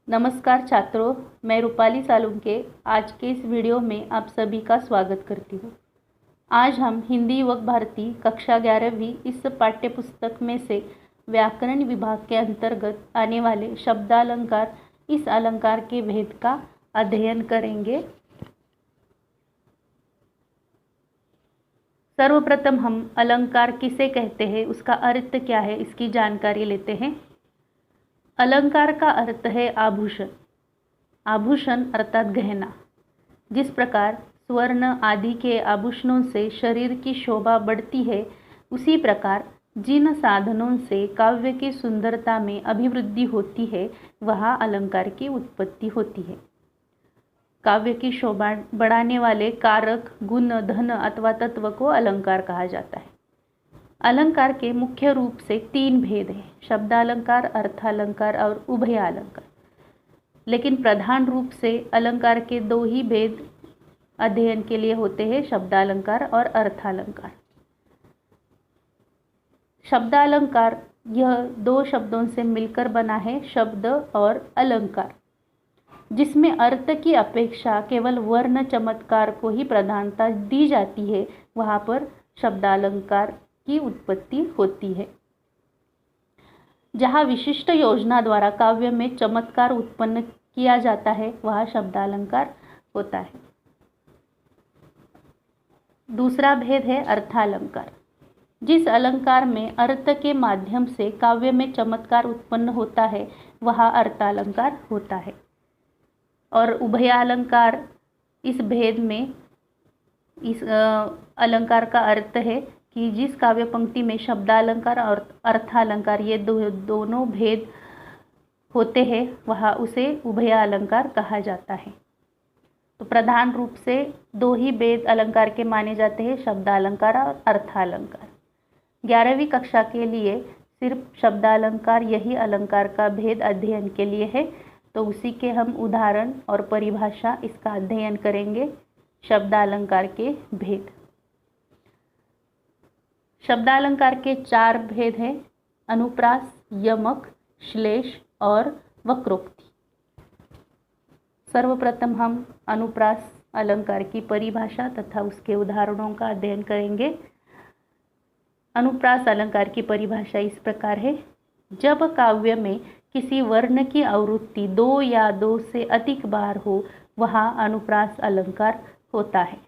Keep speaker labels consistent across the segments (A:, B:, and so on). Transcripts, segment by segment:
A: नमस्कार छात्रों, मैं रूपाली सालुंके आज के इस वीडियो में आप सभी का स्वागत करती हूँ। आज हम हिंदी युवक भारती कक्षा 11वीं इस पाठ्यपुस्तक में से व्याकरण विभाग के अंतर्गत आने वाले शब्दालंकार, इस अलंकार के भेद का अध्ययन करेंगे। सर्वप्रथम हम अलंकार किसे कहते हैं, उसका अर्थ क्या है, इसकी जानकारी लेते हैं। अलंकार का अर्थ है आभूषण। आभूषण अर्थात गहना। जिस प्रकार स्वर्ण आदि के आभूषणों से शरीर की शोभा बढ़ती है, उसी प्रकार जिन साधनों से काव्य की सुंदरता में अभिवृद्धि होती है, वहाँ अलंकार की उत्पत्ति होती है। काव्य की शोभा बढ़ाने वाले कारक, गुण, धन अथवा तत्व को अलंकार कहा जाता है। अलंकार के मुख्य रूप से 3 भेद हैं: शब्दालंकार, अर्थालंकार और उभयालंकार। लेकिन प्रधान रूप से अलंकार के 2 ही भेद अध्ययन के लिए होते हैं, शब्दालंकार और अर्थालंकार। शब्दालंकार यह 2 शब्दों से मिलकर बना है, शब्द और अलंकार, जिसमें अर्थ की अपेक्षा केवल वर्ण चमत्कार को ही प्रधानता दी जाती है। वहाँ पर शब्दालंकार की उत्पत्ति होती है। जहाँ विशिष्ट योजना द्वारा काव्य में चमत्कार उत्पन्न किया जाता है, वहाँ शब्दालंकार होता है। दूसरा भेद है अर्थालंकार। जिस अलंकार में अर्थ के माध्यम से काव्य में चमत्कार उत्पन्न होता है, वहाँ अर्थालंकार होता है। और उभयालंकार, इस भेद में इस अलंकार का अर्थ है कि जिस काव्य पंक्ति में शब्दालंकार और अर्थालंकार ये दोनों भेद होते हैं, वहाँ उसे उभयालंकार कहा जाता है। तो प्रधान रूप से 2 ही भेद अलंकार के माने जाते हैं, शब्दालंकार और अर्थालंकार। 11वीं कक्षा के लिए सिर्फ शब्दालंकार यही अलंकार का भेद अध्ययन के लिए है, तो उसी के हम उदाहरण और परिभाषा इसका अध्ययन करेंगे। शब्दालंकार के भेद। शब्दालंकार के 4 भेद हैं: अनुप्रास, यमक, श्लेष और वक्रोक्ति। सर्वप्रथम हम अनुप्रास अलंकार की परिभाषा तथा उसके उदाहरणों का अध्ययन करेंगे। अनुप्रास अलंकार की परिभाषा इस प्रकार है: जब काव्य में किसी वर्ण की आवृत्ति 2 या 2 से अधिक बार हो, वहाँ अनुप्रास अलंकार होता है।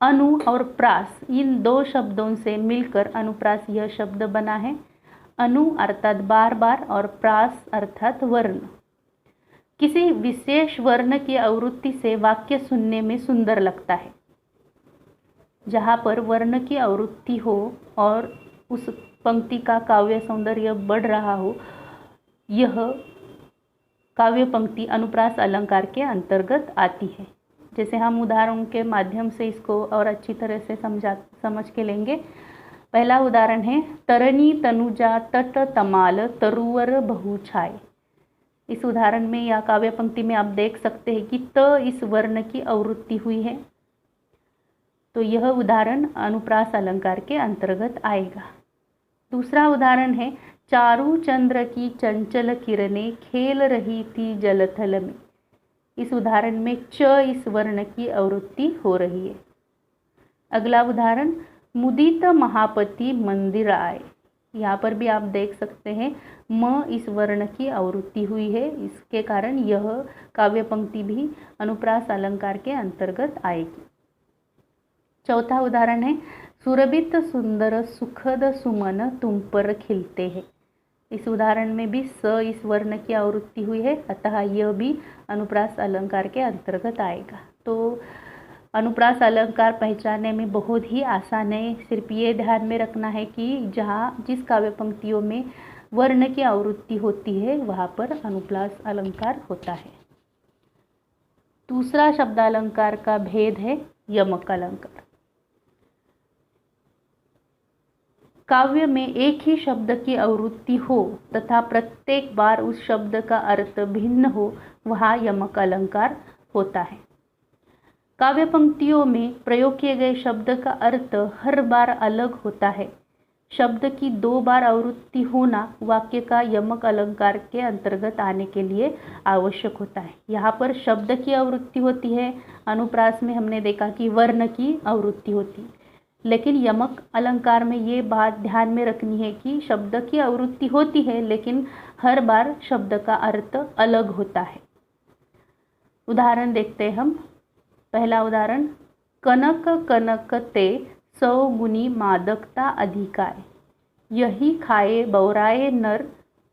A: अनु और प्रास, इन 2 शब्दों से मिलकर अनुप्रास यह शब्द बना है। अनु अर्थात बार बार और प्रास अर्थात वर्ण। किसी विशेष वर्ण की आवृत्ति से वाक्य सुनने में सुंदर लगता है। जहाँ पर वर्ण की आवृत्ति हो और उस पंक्ति का काव्य सौंदर्य बढ़ रहा हो, यह काव्य पंक्ति अनुप्रास अलंकार के अंतर्गत आती है। जैसे हम उदाहरणों के माध्यम से इसको और अच्छी तरह से समझ के लेंगे। पहला उदाहरण है: तरनी तनुजा तट तमाल तरुवर बहु छाए। इस उदाहरण में या काव्य पंक्ति में आप देख सकते हैं कि त इस वर्ण की आवृत्ति हुई है, तो यह उदाहरण अनुप्रास अलंकार के अंतर्गत आएगा। दूसरा उदाहरण है: चारु चंद्र की चंचल किरणें खेल रही थी जलथल में। इस उदाहरण में च इस वर्ण की आवृत्ति हो रही है। अगला उदाहरण: मुदित महापति मंदिर आए। यहाँ पर भी आप देख सकते हैं म इस वर्ण की आवृत्ति हुई है, इसके कारण यह काव्य पंक्ति भी अनुप्रास अलंकार के अंतर्गत आएगी। चौथा उदाहरण है: सुरभित सुंदर सुखद सुमन तुम पर खिलते हैं। इस उदाहरण में भी स इस वर्ण की आवृत्ति हुई है, अतः यह भी अनुप्रास अलंकार के अंतर्गत आएगा। तो अनुप्रास अलंकार पहचानने में बहुत ही आसान है। सिर्फ ये ध्यान में रखना है कि जिस काव्य पंक्तियों में वर्ण की आवृत्ति होती है, वहाँ पर अनुप्रास अलंकार होता है। दूसरा शब्दालंकार का भेद है यमक अलंकार। काव्य में एक ही शब्द की आवृत्ति हो तथा प्रत्येक बार उस शब्द का अर्थ भिन्न हो, वहाँ यमक अलंकार होता है। काव्य पंक्तियों में प्रयोग किए गए शब्द का अर्थ हर बार अलग होता है, शब्द की 2 बार आवृत्ति होना वाक्य का यमक अलंकार के अंतर्गत आने के लिए आवश्यक होता है। यहाँ पर शब्द की आवृत्ति होती है, अनुप्रास में हमने देखा कि वर्ण की आवृत्ति होती है, लेकिन यमक अलंकार में ये बात ध्यान में रखनी है कि शब्द की आवृत्ति होती है लेकिन हर बार शब्द का अर्थ अलग होता है। उदाहरण देखते हैं हम। पहला उदाहरण, कनक कनकते 100 गुनी मादकता अधिकाय, यही खाए बौराए नर,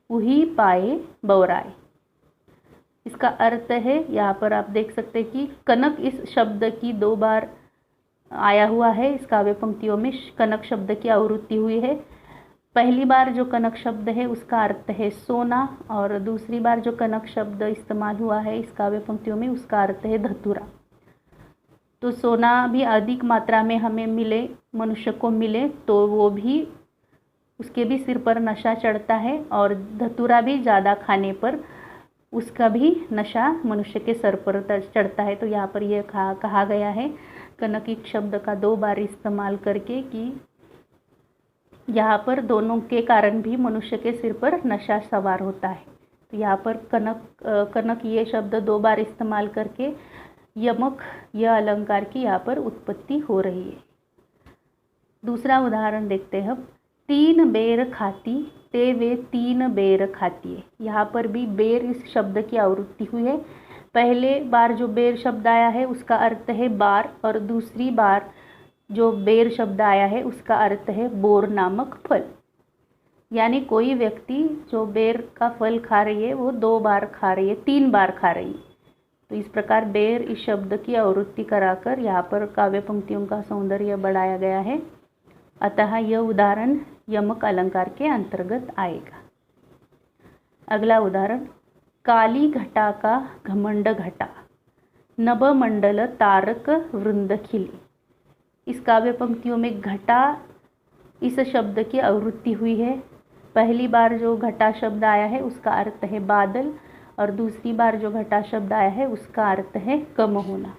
A: उही पाए बौराए। इसका अर्थ है, यहाँ पर आप देख सकते हैं कि कनक इस शब्द की 2 बार आया हुआ है। इस काव्य पंक्तियों में कनक शब्द की आवृत्ति हुई है। पहली बार जो कनक शब्द है उसका अर्थ है सोना, और दूसरी बार जो कनक शब्द इस्तेमाल हुआ है इस काव्य पंक्तियों में उसका अर्थ है धतूरा। तो सोना भी अधिक मात्रा में हमें मिले, मनुष्य को मिले, तो वो भी उसके भी सिर पर नशा चढ़ता है, और धतूरा भी ज़्यादा खाने पर उसका भी नशा मनुष्य के सर पर चढ़ता है। तो यहाँ पर यह कहा गया है कनक एक शब्द का 2 बार इस्तेमाल करके कि यहाँ पर दोनों के कारण भी मनुष्य के सिर पर नशा सवार होता है। तो यहाँ पर कनक ये शब्द 2 बार इस्तेमाल करके यमक यह अलंकार की यहाँ पर उत्पत्ति हो रही है। दूसरा उदाहरण देखते हैं हम। 3 बेर खाती ते वे 3 बेर खाती है। यहाँ पर भी बेर इस शब्द की आवृत्ति हुई है। पहले बार जो बेर शब्द आया है उसका अर्थ है बार, और दूसरी बार जो बेर शब्द आया है उसका अर्थ है बोर नामक फल। यानी कोई व्यक्ति जो बेर का फल खा रही है वो 2 बार खा रही है, 3 बार खा रही है। तो इस प्रकार बेर इस शब्द की आवृत्ति कराकर यहाँ पर काव्य पंक्तियों का सौंदर्य बढ़ाया गया है। अतः यह उदाहरण यमक अलंकार के अंतर्गत आएगा। अगला उदाहरण, काली घटा का घमंड घटा, नभ मंडल तारक वृंद खिले। इस काव्य पंक्तियों में घटा इस शब्द की आवृत्ति हुई है। पहली बार जो घटा शब्द आया है उसका अर्थ है बादल, और दूसरी बार जो घटा शब्द आया है उसका अर्थ है कम होना।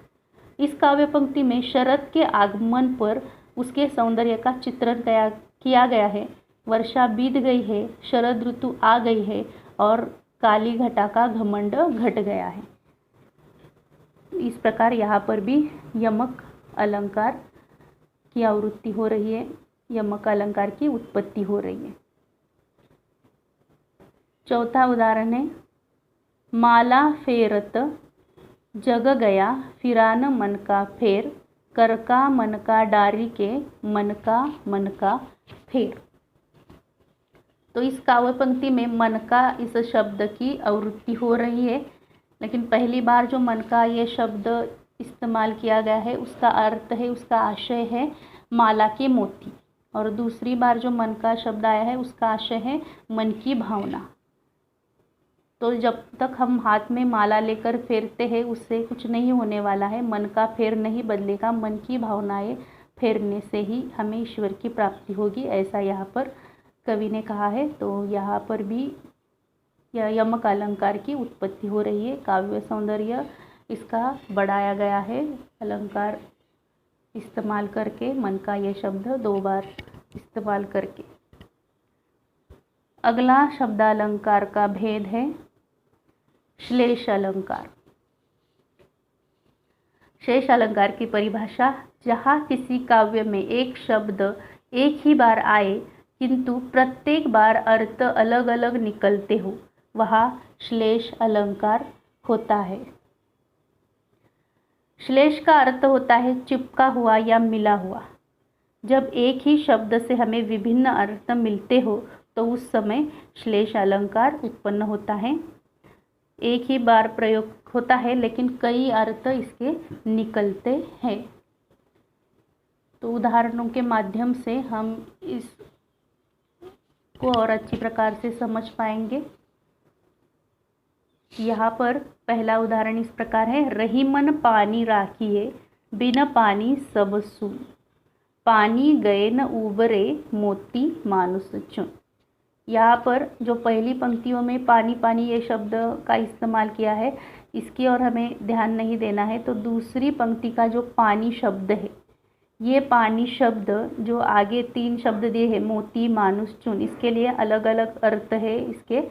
A: इस काव्य पंक्ति में शरद के आगमन पर उसके सौंदर्य का चित्रण किया गया है। वर्षा बीत गई है, शरद ऋतु आ गई है, और काली घटा का घमंड घट गया है। इस प्रकार यहाँ पर भी यमक अलंकार की आवृत्ति हो रही है, यमक अलंकार की उत्पत्ति हो रही है। चौथा उदाहरण है, माला फेरत जग गया फिरान मन का फेर, कर का मन का डारी के मन का फेर। तो इस काव्य पंक्ति में मन का इस शब्द की आवृत्ति हो रही है, लेकिन पहली बार जो मन का ये शब्द इस्तेमाल किया गया है उसका अर्थ है, उसका आशय है माला के मोती, और दूसरी बार जो मन का शब्द आया है उसका आशय है मन की भावना। तो जब तक हम हाथ में माला लेकर फेरते हैं उससे कुछ नहीं होने वाला है, मन का फेर नहीं बदलेगा, मन की भावनाएं फेरने से ही हमें ईश्वर की प्राप्ति होगी, ऐसा यहाँ पर कवि ने कहा है। तो यहाँ पर भी यमक अलंकार की उत्पत्ति हो रही है। काव्य सौंदर्य इसका बढ़ाया गया है अलंकार इस्तेमाल करके, मन का ये शब्द 2 बार इस्तेमाल करके। अगला शब्दालंकार का भेद है श्लेष अलंकार। श्लेष अलंकार की परिभाषा, जहाँ किसी काव्य में एक शब्द एक ही बार आए किंतु प्रत्येक बार अर्थ अलग अलग निकलते हो, वहाँ श्लेष अलंकार होता है। श्लेष का अर्थ होता है चिपका हुआ या मिला हुआ। जब एक ही शब्द से हमें विभिन्न अर्थ मिलते हो तो उस समय श्लेष अलंकार उत्पन्न होता है। एक ही बार प्रयोग होता है लेकिन कई अर्थ इसके निकलते हैं। तो उदाहरणों के माध्यम से हम इस को और अच्छी प्रकार से समझ पाएंगे। यहाँ पर पहला उदाहरण इस प्रकार है, रही मन पानी राखिए बिन पानी सब सून, पानी गए न उबरे मोती मानुष चुन। यहाँ पर जो पहली पंक्तियों में पानी पानी ये शब्द का इस्तेमाल किया है इसकी और हमें ध्यान नहीं देना है। तो दूसरी पंक्ति का जो पानी शब्द है ये पानी शब्द जो आगे 3 शब्द दिए हैं, मोती, मानुष, चून, इसके लिए अलग अलग अर्थ है इसके।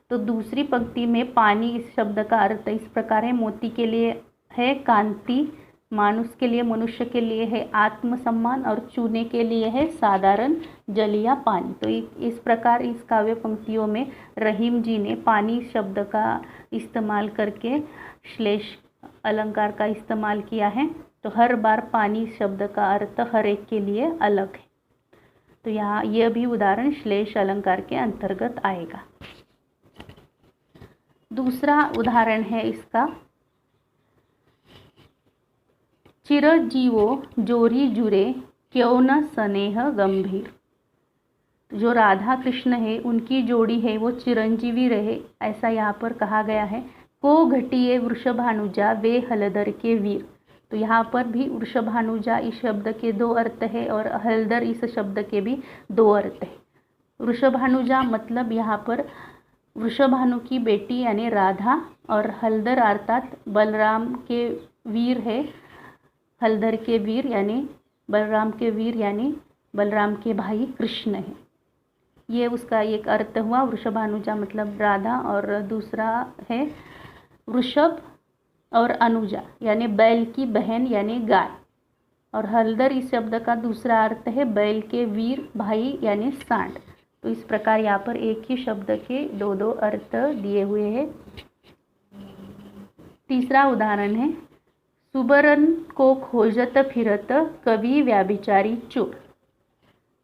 A: तो दूसरी पंक्ति में पानी इस शब्द का अर्थ इस प्रकार है, मोती के लिए है कांति, मानुष के लिए, मनुष्य के लिए है आत्मसम्मान, और चूने के लिए है साधारण जल या पानी। तो इस प्रकार इस काव्य पंक्तियों में रहीम जी ने पानी शब्द का इस्तेमाल करके श्लेष अलंकार का इस्तेमाल किया है। तो हर बार पानी शब्द का अर्थ हर एक के लिए अलग है। तो यहाँ यह भी उदाहरण श्लेष अलंकार के अंतर्गत आएगा। दूसरा उदाहरण है इसका, चिरजीवो जोरी जुरे क्यों न स्नेह गंभीर। जो राधा कृष्ण है उनकी जोड़ी है वो चिरंजीवी रहे, ऐसा यहाँ पर कहा गया है। को घटिए वृषभानुजा वे हलदर के वीर। तो यहाँ पर भी वृषभानुजा इस शब्द के 2 अर्थ है और हलदर इस शब्द के भी 2 अर्थ है। वृषभानुजा मतलब यहाँ पर वृषभानु की बेटी यानी राधा, और हलदर अर्थात बलराम के वीर है। हलदर के वीर यानी बलराम के वीर यानी बलराम के भाई कृष्ण है। ये उसका एक अर्थ हुआ। वृषभानुजा मतलब राधा, और दूसरा है वृषभ और अनुजा यानी बैल की बहन यानी गाय। और हलदर इस शब्द का दूसरा अर्थ है बैल के वीर भाई यानी सांड। तो इस प्रकार यहाँ पर एक ही शब्द के 2 अर्थ दिए हुए हैं। तीसरा उदाहरण है, सुबरन को खोजत फिरत कवि व्याभिचारी चोर।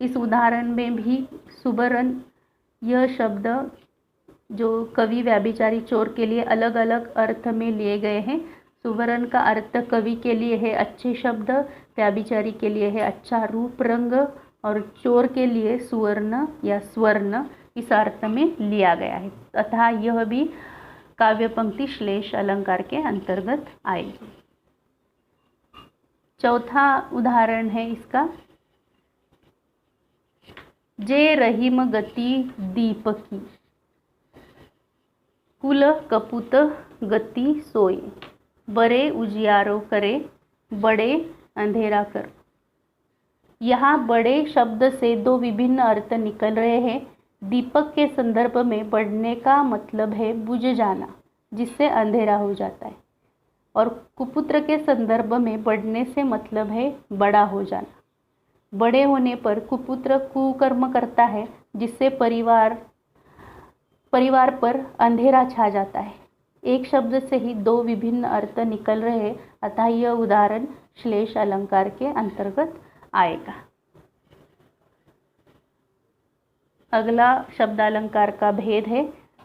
A: इस उदाहरण में भी सुबरन यह शब्द जो कवि व्याभिचारी चोर के लिए अलग अलग अर्थ में लिए गए हैं। सुबरन का अर्थ कवि के लिए है अच्छे शब्द, व्याभिचारी के लिए है अच्छा रूप रंग, और चोर के लिए सुवर्ण या स्वर्ण इस अर्थ में लिया गया है। तथा यह भी काव्य पंक्ति श्लेष अलंकार के अंतर्गत आएगी। चौथा उदाहरण है इसका, जे रहीम गति दीपकी कुल कपूत गति सोए, बड़े उजियारो करे बड़े अंधेरा कर। यहाँ बड़े शब्द से 2 विभिन्न अर्थ निकल रहे हैं। दीपक के संदर्भ में बढ़ने का मतलब है बुझ जाना, जिससे अंधेरा हो जाता है, और कुपुत्र के संदर्भ में बढ़ने से मतलब है बड़ा हो जाना। बड़े होने पर कुपुत्र कुकर्म करता है, जिससे परिवार पर अंधेरा छा जाता है। एक शब्द से ही 2 विभिन्न अर्थ निकल रहे हैं, अतः यह उदाहरण श्लेष अलंकार के अंतर्गत आएगा। अगला शब्द अलंकार का भेद है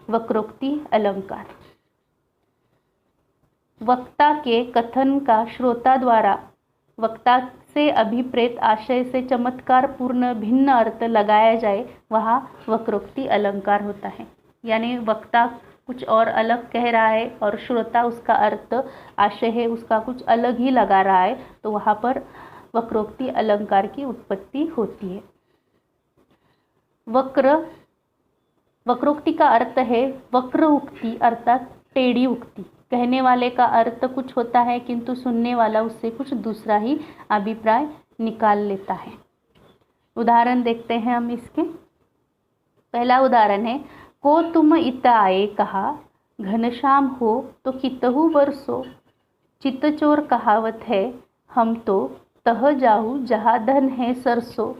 A: वक्रोक्ति अलंकार। वक्ता के कथन का श्रोता द्वारा वक्ता से अभिप्रेत आशय से चमत्कार पूर्ण भिन्न अर्थ लगाया जाए, वहाँ वक्रोक्ति अलंकार होता है। यानी वक्ता कुछ और अलग कह रहा है और श्रोता उसका अर्थ आशय है उसका कुछ अलग ही लगा रहा है, तो वहाँ पर वक्रोक्ति अलंकार की उत्पत्ति होती है। वक्रोक्ति का अर्थ है वक्र उक्ति अर्थात टेढ़ी उक्ति। कहने वाले का अर्थ कुछ होता है किंतु सुनने वाला उससे कुछ दूसरा ही अभिप्राय निकाल लेता है। उदाहरण देखते हैं हम इसके। पहला उदाहरण है, को तुम इत आए कहा, घनश्याम हो तो कितहु बरसो। चित्तचोर कहावत है, हम तो तह जाऊँ जहाँ धन है सरसों।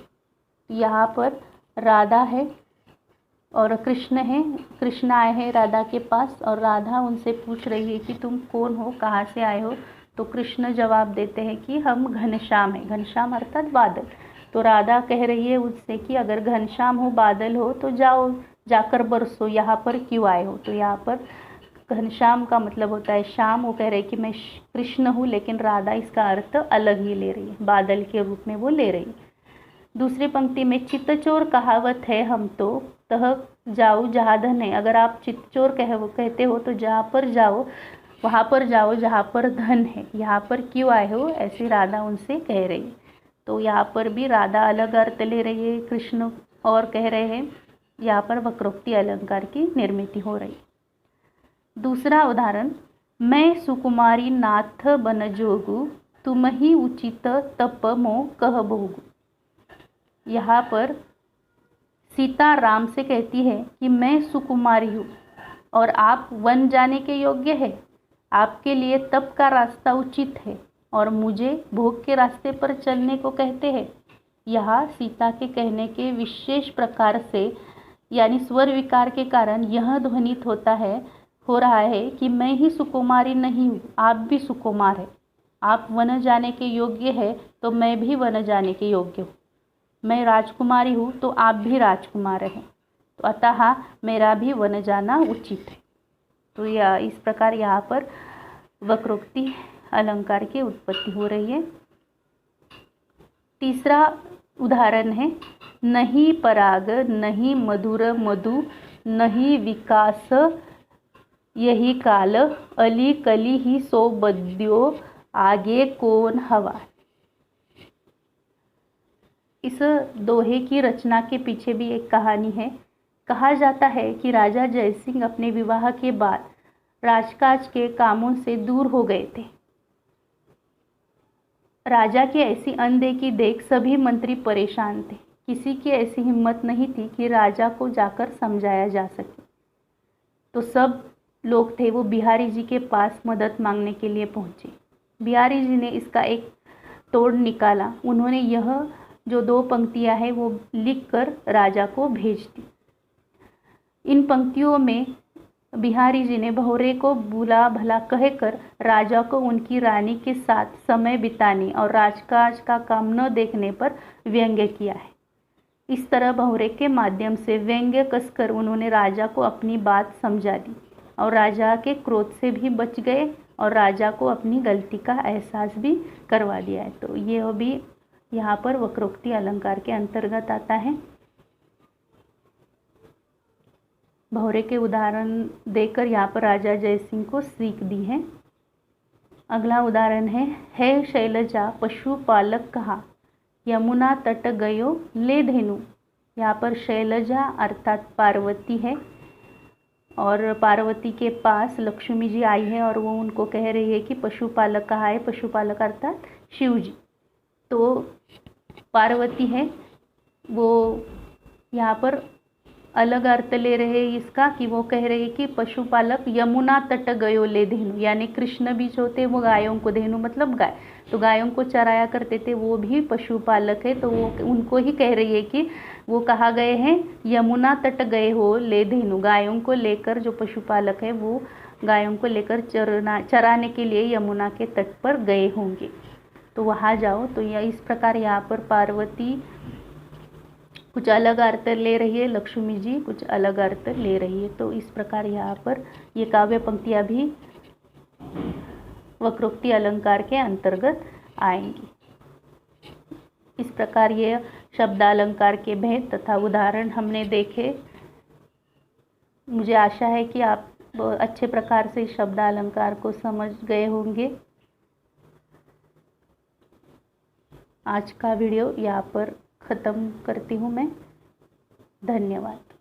A: यहाँ पर राधा है और कृष्ण है। कृष्ण आए हैं राधा के पास और राधा उनसे पूछ रही है कि तुम कौन हो, कहाँ से आए हो। तो कृष्ण जवाब देते हैं कि हम घनश्याम हैं। घनश्याम अर्थात बादल। तो राधा कह रही है उससे कि अगर घनश्याम हो, बादल हो, तो जाओ जाकर बरसो, यहाँ पर क्यों आए हो। तो यहाँ पर घनश्याम का मतलब होता है श्याम। वो कह रहे हैं कि मैं कृष्ण हूँ, लेकिन राधा इसका अर्थ अलग ही ले रही है, बादल के रूप में वो ले रही है। दूसरी पंक्ति में चित्तचोर कहावत है, हम तो तह जाओ जहाँ धन है। अगर आप चित्तचोर कहते हो तो जहाँ पर जाओ, वहाँ पर जाओ जहाँ पर धन है। यहाँ पर क्यों आए हो, ऐसी राधा उनसे कह रही है। तो यहाँ पर भी राधा अलग अर्थ ले रही है, कृष्ण और कह रहे हैं। यहाँ पर वक्रोक्ति अलंकार की निर्मित हो रही। दूसरा उदाहरण, मैं सुकुमारी नाथ बन जोगू, तुम ही उचित तप मो कह भोगु। यहाँ पर सीता राम से कहती है कि मैं सुकुमारी हूँ और आप वन जाने के योग्य है, आपके लिए तप का रास्ता उचित है और मुझे भोग के रास्ते पर चलने को कहते हैं। यहाँ सीता के कहने के विशेष प्रकार से यानी स्वर विकार के कारण यह ध्वनित हो रहा है कि मैं ही सुकुमारी नहीं हूँ, आप भी सुकुमार है। आप वन जाने के योग्य है तो मैं भी वन जाने के योग्य हूँ। मैं राजकुमारी हूँ तो आप भी राजकुमार हैं, तो अतः मेरा भी वन जाना उचित है। तो यह इस प्रकार यहाँ पर वक्रोक्ति अलंकार की उत्पत्ति हो रही है। तीसरा उदाहरण है, नहीं पराग नहीं मधुर मधु नहीं विकास यही काल, अली कली ही सो बद्यो आगे कौन हवा। इस दोहे की रचना के पीछे भी एक कहानी है। कहा जाता है कि राजा जयसिंह अपने विवाह के बाद राजकाज के कामों से दूर हो गए थे। राजा की ऐसी अनदेखी देख सभी मंत्री परेशान थे। किसी की ऐसी हिम्मत नहीं थी कि राजा को जाकर समझाया जा सके। तो सब लोग थे वो बिहारी जी के पास मदद मांगने के लिए पहुंचे। बिहारी जी ने इसका एक तोड़ निकाला। उन्होंने यह जो 2 पंक्तियां हैं वो लिखकर राजा को भेज दी। इन पंक्तियों में बिहारी जी ने भंवरे को बुला भला कहकर राजा को उनकी रानी के साथ समय बिताने और राजकाज का काम न देखने पर व्यंग्य किया है। इस तरह भंवरे के माध्यम से व्यंग्य कसकर उन्होंने राजा को अपनी बात समझा दी और राजा के क्रोध से भी बच गए और राजा को अपनी गलती का एहसास भी करवा दिया है। तो ये भी यहाँ पर वक्रोक्ति अलंकार के अंतर्गत आता है। भंवरे के उदाहरण देकर यहाँ पर राजा जयसिंह को सीख दी है। अगला उदाहरण है शैलजा पशुपालक कहा, यमुना तट गयो ले धेनु। यहाँ पर शैलजा अर्थात पार्वती है और पार्वती के पास लक्ष्मी जी आई है और वो उनको कह रही है कि पशुपालक कहाँ है। पशुपालक अर्थात शिव जी। तो पार्वती है वो यहाँ पर अलग अर्थ ले रहे हैं इसका कि वो कह रहे हैं कि पशुपालक यमुना तट गयो ले धेनु, यानी कृष्ण भी जो होते वो गायों को, धेनु मतलब गाय, तो गायों को चराया करते थे, वो भी पशुपालक है। तो वो उनको ही कह रही है कि वो कहाँ गए हैं, यमुना तट गए हो ले धेनु, गायों को लेकर जो पशुपालक है वो गायों को लेकर चराने के लिए यमुना के तट पर गए होंगे, तो वहाँ जाओ। तो यह इस प्रकार यहाँ पर पार्वती कुछ अलग अर्थ ले रही है, लक्ष्मी जी कुछ अलग अर्थ ले रही है। तो इस प्रकार यहाँ पर ये काव्य पंक्तियाँ भी वक्रोक्ति अलंकार के अंतर्गत आएंगी। इस प्रकार ये शब्दालंकार के भेद तथा उदाहरण हमने देखे। मुझे आशा है कि आप अच्छे प्रकार से शब्दालंकार को समझ गए होंगे। आज का वीडियो यहाँ पर ख़त्म करती हूँ मैं। धन्यवाद।